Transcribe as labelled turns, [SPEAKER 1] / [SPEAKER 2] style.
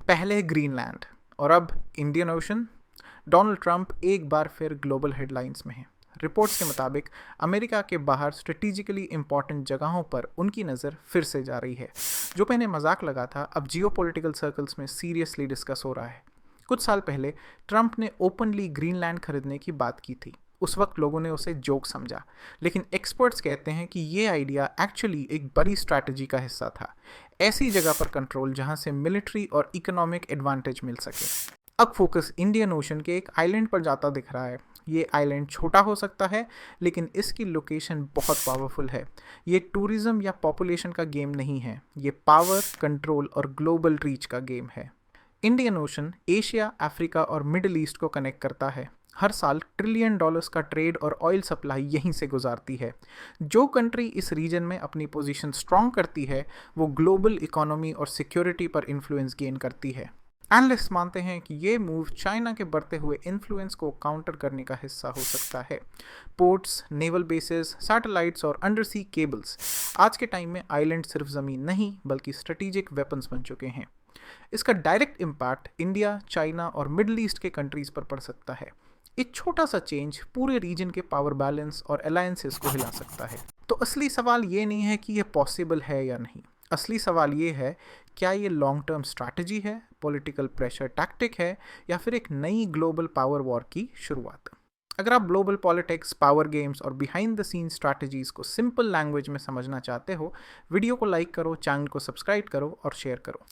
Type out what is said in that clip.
[SPEAKER 1] पहले ग्रीनलैंड और अब इंडियन ओशन। डोनाल्ड ट्रंप एक बार फिर ग्लोबल हेडलाइंस में हैं। रिपोर्ट्स के मुताबिक अमेरिका के बाहर स्ट्रेटेजिकली इंपॉर्टेंट जगहों पर उनकी नज़र फिर से जा रही है। जो पहले मजाक लगा था अब जियोपॉलिटिकल सर्कल्स में सीरियसली डिस्कस हो रहा है। कुछ साल पहले ट्रंप ने ओपनली ग्रीनलैंड खरीदने की बात की थी। उस वक्त लोगों ने उसे जोक समझा, लेकिन एक्सपर्ट्स कहते हैं कि ये आइडिया एक्चुअली एक बड़ी स्ट्रैटेजी का हिस्सा था। ऐसी जगह पर कंट्रोल जहां से मिलिट्री और इकोनॉमिक एडवांटेज मिल सके। अब फोकस इंडियन ओशन के एक आइलैंड पर जाता दिख रहा है। ये आइलैंड छोटा हो सकता है, लेकिन इसकी लोकेशन बहुत पावरफुल है। ये टूरिज्म या पॉपुलेशन का गेम नहीं है, ये पावर, कंट्रोल और ग्लोबल रीच का गेम है। इंडियन ओशन एशिया, अफ्रीका और मिडिल ईस्ट को कनेक्ट करता है। हर साल $1 ट्रिलियन का ट्रेड और ऑयल सप्लाई यहीं से गुजारती है। जो कंट्री इस रीजन में अपनी पोजीशन स्ट्रॉन्ग करती है, वो ग्लोबल इकोनॉमी और सिक्योरिटी पर इन्फ्लुएंस गेन करती है। एनालिस्ट मानते हैं कि ये मूव चाइना के बढ़ते हुए इन्फ्लुएंस को काउंटर करने का हिस्सा हो सकता है। पोर्ट्स, नेवल बेसेस, सैटेलाइट्स और अंडर सी केबल्स, आज के टाइम में आइलैंड सिर्फ ज़मीन नहीं बल्कि स्ट्रेटेजिक वेपन्स बन चुके हैं। इसका डायरेक्ट इम्पैक्ट इंडिया, चाइना और मिडल ईस्ट के कंट्रीज़ पर पड़ सकता है। एक छोटा सा चेंज पूरे रीजन के पावर बैलेंस और अलायंसेस को हिला सकता है। तो असली सवाल ये नहीं है कि ये पॉसिबल है या नहीं। असली सवाल ये है, क्या ये लॉन्ग टर्म स्ट्रैटेजी है, पॉलिटिकल प्रेशर टैक्टिक है, या फिर एक नई ग्लोबल पावर वॉर की शुरुआत। अगर आप ग्लोबल पॉलिटिक्स, पावर गेम्स और बिहाइंड द सीन स्ट्रैटेजीज को सिंपल लैंग्वेज में समझना चाहते हो, वीडियो को लाइक करो, चैनल को सब्सक्राइब करो और शेयर करो।